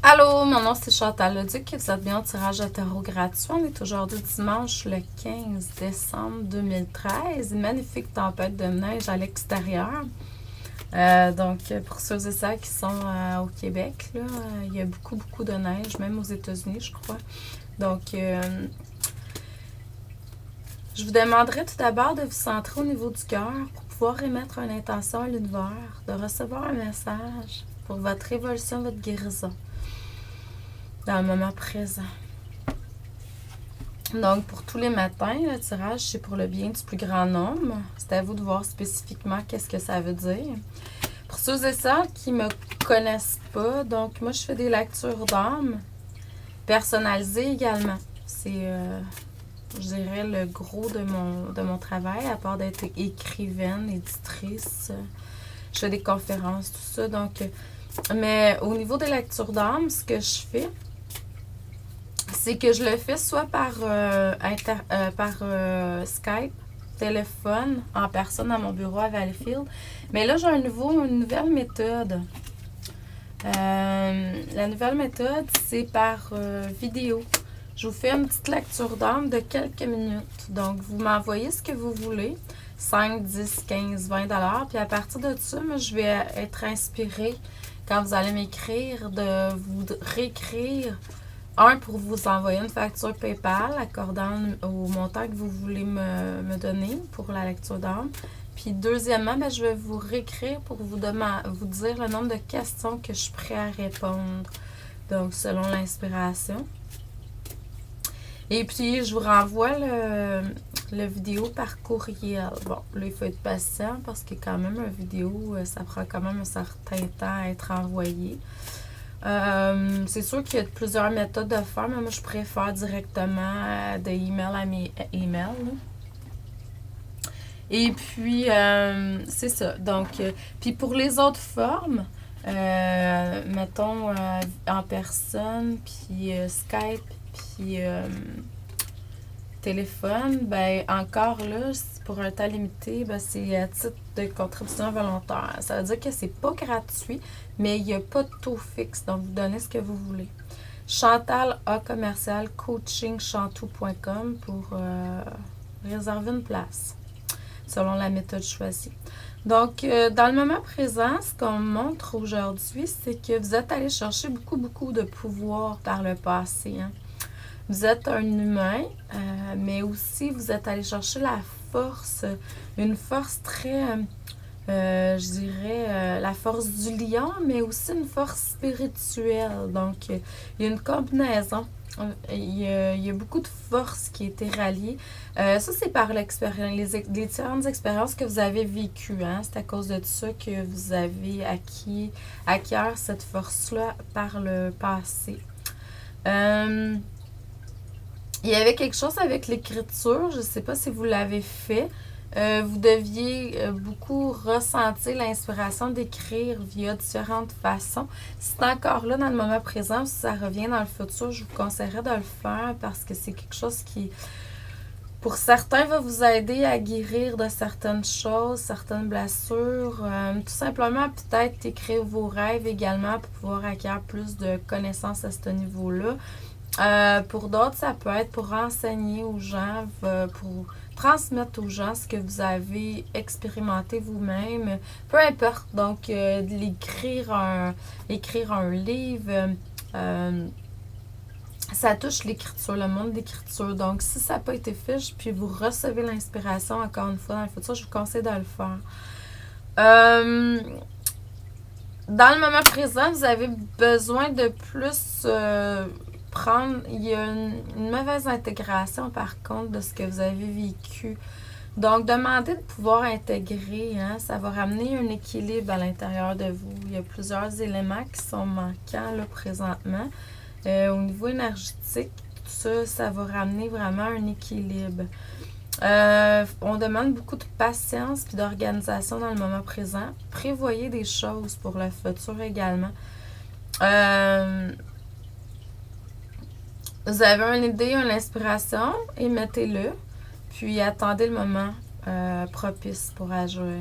Allô, mon nom c'est Chantal Leduc et vous êtes bien au tirage de tarot gratuit. On est aujourd'hui dimanche le 15 décembre 2013. Une magnifique tempête de neige à l'extérieur. Donc, pour ceux et celles qui sont au Québec, là, il y a beaucoup de neige, même aux États-Unis, je crois. Donc, je vous demanderai tout d'abord de vous centrer au niveau du cœur pour pouvoir émettre une intention à l'univers, de recevoir un message pour votre évolution, votre guérison dans le moment présent. Donc, pour tous les matins, le tirage, c'est pour le bien du plus grand nombre. C'est à vous de voir spécifiquement qu'est-ce que ça veut dire. Pour ceux et celles qui ne me connaissent pas, donc moi, je fais des lectures d'âme personnalisées également. C'est, je dirais, le gros de mon travail, à part d'être écrivaine, éditrice. Je fais des conférences, tout ça. Donc, mais au niveau des lectures d'âme, ce que je fais, c'est que je le fais soit par Skype, téléphone, en personne à mon bureau à Valleyfield. Mais là, j'ai une nouvelle méthode. La nouvelle méthode, c'est par vidéo. Je vous fais une petite lecture d'âme de quelques minutes. Donc, vous m'envoyez ce que vous voulez. 5, 10, 15, 20 $. Puis à partir de ça, moi, je vais être inspirée, quand vous allez m'écrire, de vous réécrire pour vous envoyer une facture PayPal accordant au montant que vous voulez me donner pour la lecture d'âme. Puis deuxièmement, je vais vous réécrire pour vous dire le nombre de questions que je suis prêt à répondre. Donc, selon l'inspiration. Et puis, je vous renvoie le vidéo par courriel. Bon, là, il faut être patient parce que quand même, une vidéo, ça prend quand même un certain temps à être envoyé. C'est sûr qu'il y a plusieurs méthodes de faire, mais moi je préfère directement de email à mes emails. Et puis, c'est ça. Donc, puis pour les autres formes, mettons en personne, puis Skype, puis téléphone, ben encore là, pour un temps limité, c'est à titre de contribution volontaire. Ça veut dire que c'est pas gratuit, mais il n'y a pas de taux fixe. Donc, vous donnez ce que vous voulez. Chantal A commercial coachingchantou.com pour réserver une place, selon la méthode choisie. Donc, dans le moment présent, ce qu'on montre aujourd'hui, c'est que vous êtes allé chercher beaucoup de pouvoir par le passé. Hein. Vous êtes un humain, mais aussi vous êtes allé chercher la force, une force très, je dirais, la force du lion, mais aussi une force spirituelle. Donc, il y a une combinaison. Il y a beaucoup de force qui a été ralliée. Ça, c'est par l'expérience, les différentes expériences que vous avez vécues. Hein? C'est à cause de ça que vous avez acquis cette force-là par le passé. Il y avait quelque chose avec l'écriture, je ne sais pas si vous l'avez fait. Vous deviez beaucoup ressentir l'inspiration d'écrire via différentes façons. Si c'est encore là dans le moment présent, si ça revient dans le futur, je vous conseillerais de le faire parce que c'est quelque chose qui, pour certains, va vous aider à guérir de certaines choses, certaines blessures. Tout simplement, peut-être écrire vos rêves également pour pouvoir acquérir plus de connaissances à ce niveau-là. Pour d'autres, ça peut être pour enseigner aux gens, pour transmettre aux gens ce que vous avez expérimenté vous-même. Peu importe. Donc, écrire un livre, ça touche l'écriture, le monde d'écriture. Donc, si ça n'a pas été fait, puis vous recevez l'inspiration encore une fois dans le futur, je vous conseille de le faire. Dans le moment présent, vous avez besoin de plus... il y a une mauvaise intégration par contre de ce que vous avez vécu. Donc, demandez de pouvoir intégrer, hein, ça va ramener un équilibre à l'intérieur de vous. Il y a plusieurs éléments qui sont manquants là, présentement. Au niveau énergétique, tout ça, ça va ramener vraiment un équilibre. On demande beaucoup de patience et d'organisation dans le moment présent. Prévoyez des choses pour le futur également. Vous avez une idée, une inspiration, émettez-le, puis attendez le moment propice pour agir.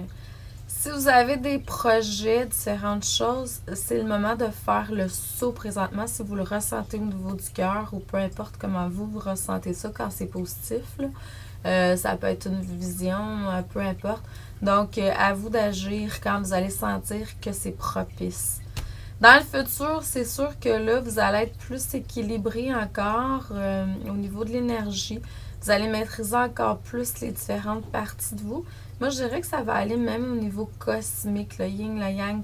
Si vous avez des projets, différentes choses, c'est le moment de faire le saut présentement si vous le ressentez au niveau du cœur ou peu importe comment vous ressentez ça quand c'est positif, là. Ça peut être une vision, peu importe. Donc, à vous d'agir quand vous allez sentir que c'est propice. Dans le futur, c'est sûr que là, vous allez être plus équilibré encore au niveau de l'énergie. Vous allez maîtriser encore plus les différentes parties de vous. Moi, je dirais que ça va aller même au niveau cosmique, le yin, le yang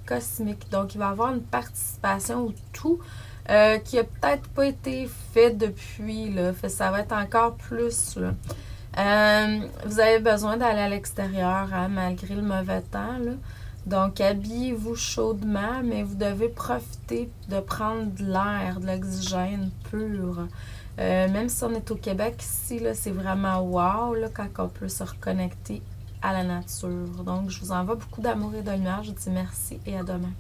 cosmique. Donc, il va y avoir une participation au tout qui a peut-être pas été fait depuis. Là. Ça va être encore plus. Là. Vous avez besoin d'aller à l'extérieur hein, malgré le mauvais temps. Là. Donc, habillez-vous chaudement, mais vous devez profiter de prendre de l'air, de l'oxygène pur. Même si on est au Québec, ici, là, c'est vraiment wow là, quand on peut se reconnecter à la nature. Donc, je vous envoie beaucoup d'amour et de lumière. Je vous dis merci et à demain.